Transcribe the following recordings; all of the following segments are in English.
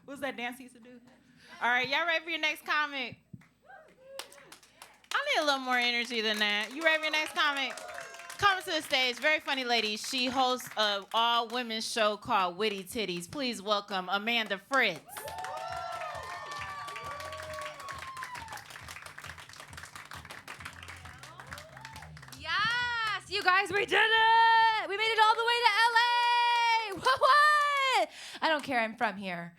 What's that dance he used to do? All right, y'all ready for your next comic? I need a little more energy than that. You ready for your next comic? Coming to the stage, very funny lady. She hosts an all-women's show called Witty Titties. Please welcome Amanda Fritz. Yes, you guys, we did it! We made it all the way to LA! What? I don't care, I'm from here.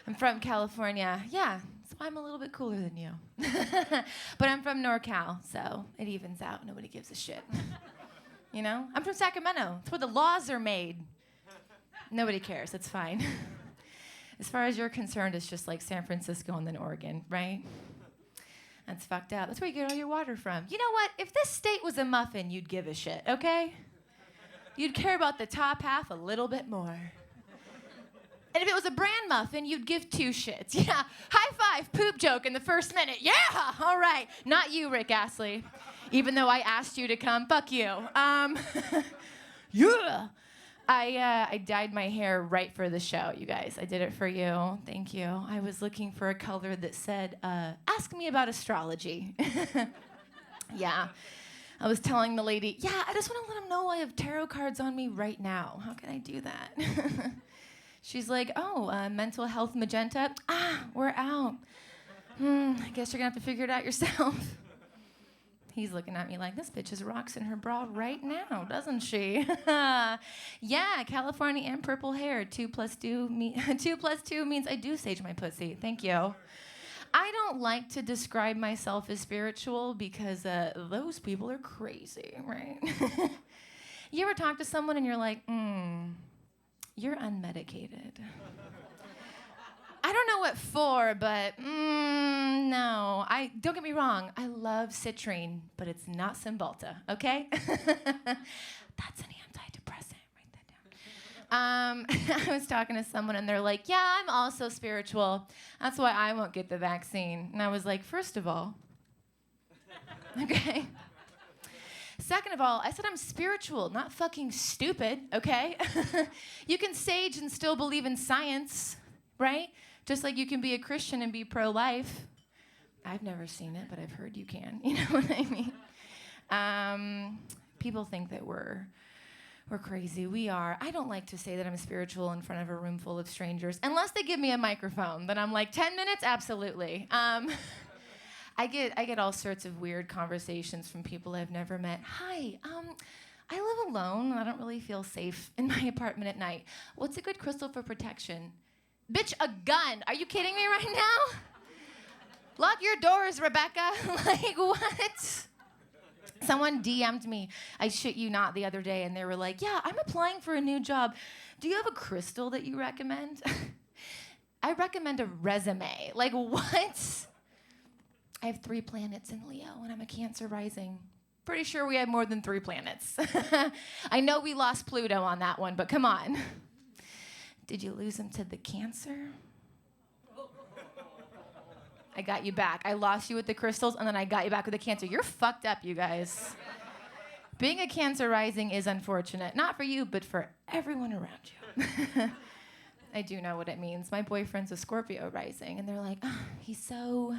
I'm from California. Yeah, so I'm a little bit cooler than you. But I'm from NorCal, so it evens out. Nobody gives a shit. You know? I'm from Sacramento. It's where the laws are made. Nobody cares, it's fine. As far as you're concerned, it's just like San Francisco and then Oregon, right? That's fucked up. That's where you get all your water from. You know what? If this state was a muffin, you'd give a shit, okay? You'd care about the top half a little bit more. And if it was a brand muffin, you'd give two shits. Yeah, high five, poop joke in the first minute. Yeah, all right. Not you, Rick Astley. Even though I asked you to come, fuck you. Yeah. I dyed my hair right for the show, you guys. I did it for you. Thank you. I was looking for a color that said, ask me about astrology. Yeah. I was telling the lady, yeah, I just want to let them know I have tarot cards on me right now. How can I do that? She's like, oh, mental health magenta. We're out. I guess you're going to have to figure it out yourself. He's looking at me like, this bitch has rocks in her bra right now, doesn't she? Yeah, California and purple hair. 2 + 2 means I do sage my pussy. Thank you. I don't like to describe myself as spiritual because those people are crazy, right? You ever talk to someone and you're like, you're unmedicated. I don't know what for, but no. Don't get me wrong, I love citrine, but it's not Cymbalta, okay? That's an antidepressant. Write that down. I was talking to someone and they're like, yeah, I'm also spiritual. That's why I won't get the vaccine. And I was like, first of all, okay? Second of all, I said I'm spiritual, not fucking stupid, okay? You can sage and still believe in science, right? Just like you can be a Christian and be pro-life. I've never seen it, but I've heard you can. You know what I mean? People think that we're crazy. We are. I don't like to say that I'm spiritual in front of a room full of strangers, unless they give me a microphone. Then I'm like, 10 minutes? Absolutely. I get all sorts of weird conversations from people I've never met. Hi, I live alone and I don't really feel safe in my apartment at night. What's a good crystal for protection? Bitch, a gun. Are you kidding me right now? Lock your doors, Rebecca. Like, what? Someone DM'd me, I shit you not, the other day, and they were like, yeah, I'm applying for a new job. Do you have a crystal that you recommend? I recommend a resume. Like, what? I have 3 planets in Leo, and I'm a Cancer rising. Pretty sure we have more than 3 planets. I know we lost Pluto on that one, but come on. Did you lose him to the Cancer? I got you back. I lost you with the crystals, and then I got you back with the Cancer. You're fucked up, you guys. Being a Cancer rising is unfortunate. Not for you, but for everyone around you. I do know what it means. My boyfriend's a Scorpio rising, and they're like, oh, he's so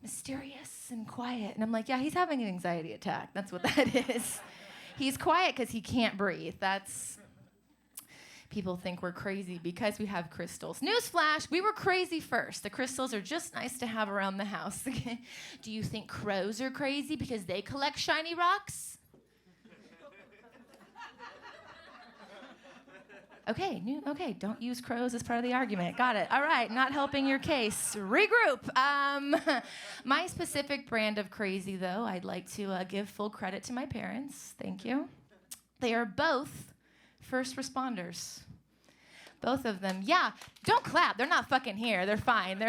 mysterious and quiet. And I'm like, yeah, he's having an anxiety attack. That's what that is. He's quiet because he can't breathe. People think we're crazy because we have crystals. Newsflash, we were crazy first. The crystals are just nice to have around the house. Do you think crows are crazy because they collect shiny rocks? Okay, don't use crows as part of the argument. Got it. All right, not helping your case. Regroup. My specific brand of crazy, though, I'd like to give full credit to my parents. Thank you. They are both first responders. Both of them. Yeah, don't clap. They're not fucking here. They're fine.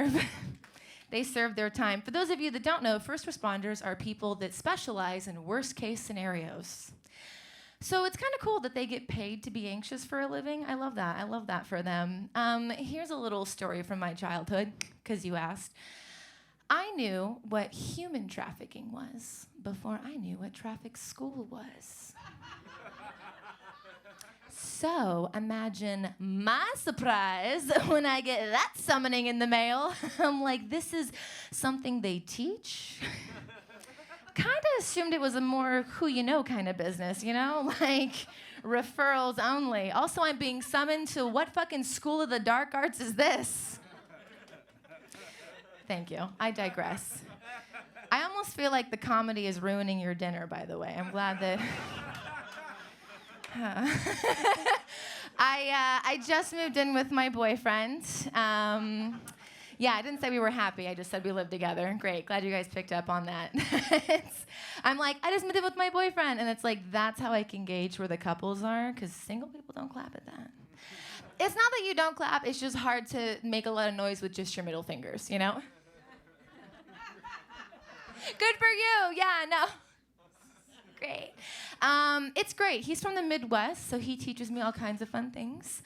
They served their time. For those of you that don't know, first responders are people that specialize in worst case scenarios. So it's kind of cool that they get paid to be anxious for a living. I love that. I love that for them. Here's a little story from my childhood, because you asked. I knew what human trafficking was before I knew what traffic school was. So imagine my surprise when I get that summoning in the mail. I'm like, this is something they teach? Kind of assumed it was a more who you know kind of business, you know? Like referrals only. Also, I'm being summoned to what fucking school of the dark arts is this? Thank you. I digress. I almost feel like the comedy is ruining your dinner, by the way. I'm glad that... I just moved in with my boyfriend. Yeah, I didn't say we were happy. I just said we lived together. Great. Glad you guys picked up on that. I'm like, I just moved in with my boyfriend. And it's like, that's how I can gauge where the couples are, because single people don't clap at that. It's not that you don't clap. It's just hard to make a lot of noise with just your middle fingers, you know? Good for you. Yeah, no. Great. It's great. He's from the Midwest, so he teaches me all kinds of fun things.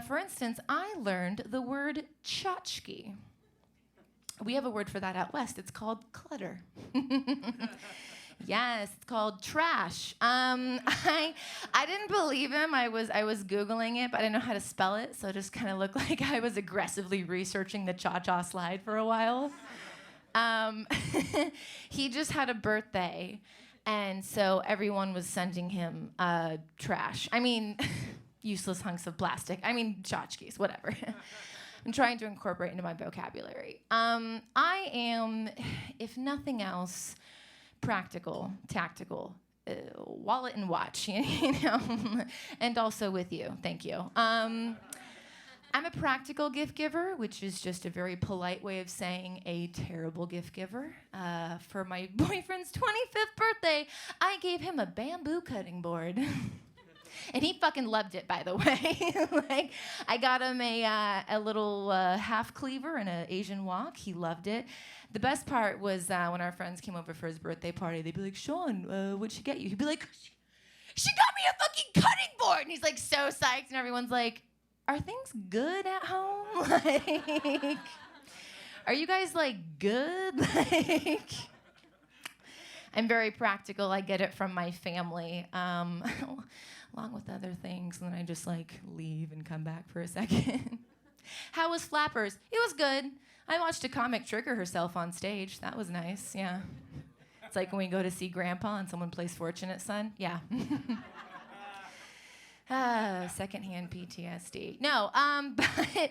For instance, I learned the word tchotchke. We have a word for that out west. It's called clutter. Yes, it's called trash. I didn't believe him. I was Googling it, but I didn't know how to spell it, so it just kind of looked like I was aggressively researching the cha-cha slide for a while. He just had a birthday. And so everyone was sending him trash. I mean, useless hunks of plastic. I mean, tchotchkes, whatever. I'm trying to incorporate into my vocabulary. I am, if nothing else, practical, tactical, wallet and watch, you know, and also with you. Thank you. I'm a practical gift giver, which is just a very polite way of saying a terrible gift giver. For my boyfriend's 25th birthday, I gave him a bamboo cutting board. And he fucking loved it, by the way. Like, I got him a little half cleaver and an Asian wok. He loved it. The best part was when our friends came over for his birthday party, they'd be like, Sean, what'd she get you? He'd be like, she got me a fucking cutting board! And he's like so psyched, and everyone's like, are things good at home? Like, are you guys like good? Like, I'm very practical. I get it from my family, along with other things. And then I just like leave and come back for a second. How was Flappers? It was good. I watched a comic trigger herself on stage. That was nice, yeah. It's like when we go to see Grandpa and someone plays Fortunate Son. Yeah. Secondhand PTSD. No, but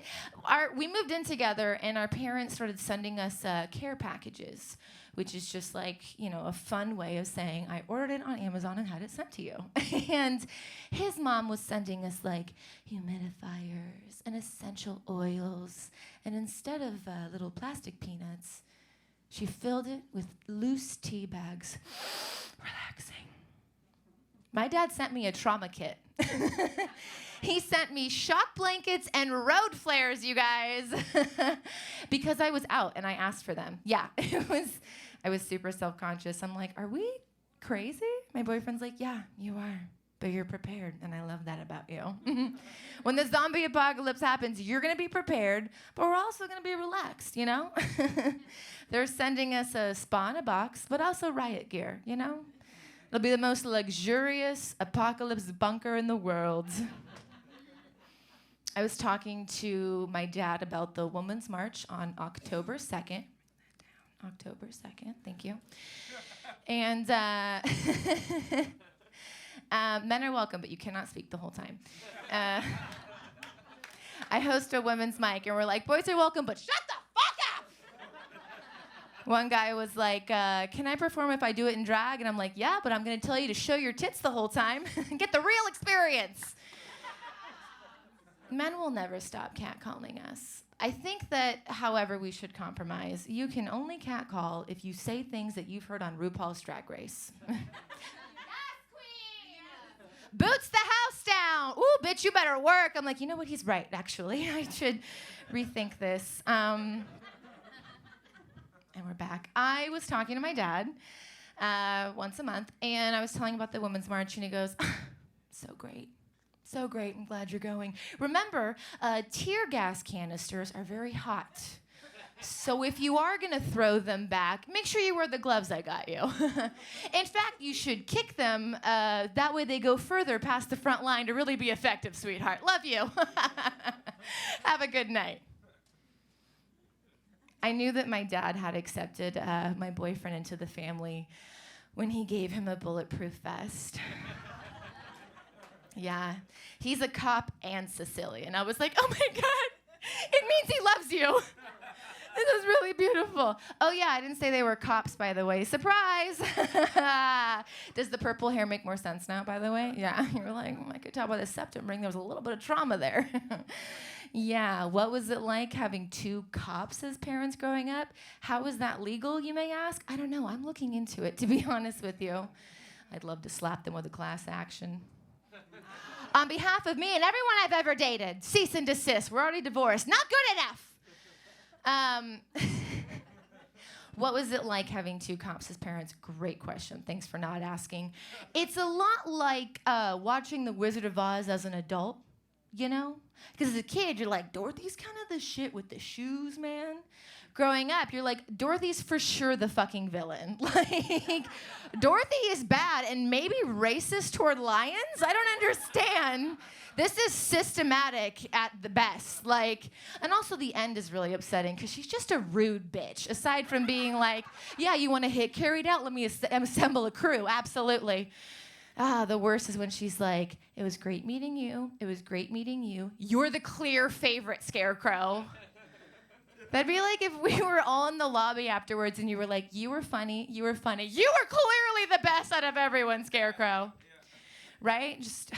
we moved in together, and our parents started sending us care packages, which is just like, you know, a fun way of saying I ordered it on Amazon and had it sent to you. And his mom was sending us like humidifiers and essential oils, and instead of little plastic peanuts, she filled it with loose tea bags. Relaxing. My dad sent me a trauma kit. He sent me shock blankets and road flares, you guys, because I was out and I asked for them. Yeah, I was super self-conscious. I'm like, are we crazy? My boyfriend's like, yeah, you are, but you're prepared, and I love that about you. When the zombie apocalypse happens, you're gonna be prepared, but we're also gonna be relaxed, you know? They're sending us a spa in a box, but also riot gear, you know? It'll be the most luxurious apocalypse bunker in the world. I was talking to my dad about the Women's March on October 2nd. October 2nd, thank you. And men are welcome, but you cannot speak the whole time. I host a women's mic, and we're like, boys are welcome, but shut the fuck up! One guy was like, can I perform if I do it in drag? And I'm like, yeah, but I'm going to tell you to show your tits the whole time and get the real experience. Men will never stop catcalling us. I think that, however, we should compromise. You can only catcall if you say things that you've heard on RuPaul's Drag Race. Yes, queen! Boots the house down! Ooh, bitch, you better work. I'm like, you know what? He's right, actually. I should rethink this. And we're back. I was talking to my dad once a month, and I was telling him about the Women's March, and he goes, so great. So great. I'm glad you're going. Remember, tear gas canisters are very hot. So if you are gonna throw them back, make sure you wear the gloves I got you. In fact, you should kick them. That way they go further past the front line to really be effective, sweetheart. Love you. Have a good night. I knew that my dad had accepted my boyfriend into the family when he gave him a bulletproof vest. Yeah, he's a cop and Sicilian. I was like, oh my God, it means he loves you. This is really beautiful. Oh yeah, I didn't say they were cops, by the way. Surprise! Does the purple hair make more sense now, by the way? Yeah, you were like, I could tell by the septum ring there was a little bit of trauma there. Yeah, what was it like having 2 cops as parents growing up? How was that legal, you may ask? I don't know, I'm looking into it, to be honest with you. I'd love to slap them with a class action. On behalf of me and everyone I've ever dated, cease and desist. We're already divorced. Not good enough. What was it like having 2 cops as parents? Great question. Thanks for not asking. It's a lot like watching The Wizard of Oz as an adult, you know? Because as a kid, you're like, Dorothy's kind of the shit with the shoes, man. Growing up, you're like, Dorothy's for sure the fucking villain. Like, Dorothy is bad and maybe racist toward lions? I don't understand. This is systematic at the best. Like, and also the end is really upsetting because she's just a rude bitch. Aside from being like, yeah, you want to hit carried out? Let me assemble a crew. Absolutely. The worst is when she's like, it was great meeting you. It was great meeting you. You're the clear favorite, Scarecrow. That'd be like if we were all in the lobby afterwards and you were like, you were funny, you were funny. You were clearly the best out of everyone, Scarecrow. Right? Just...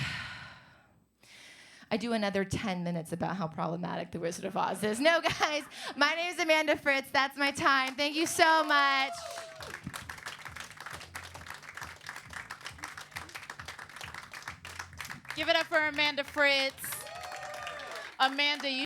I do another 10 minutes about how problematic The Wizard of Oz is. No, guys, my name is Amanda Fritz. That's my time. Thank you so much. Give it up for Amanda Fritz. Amanda, you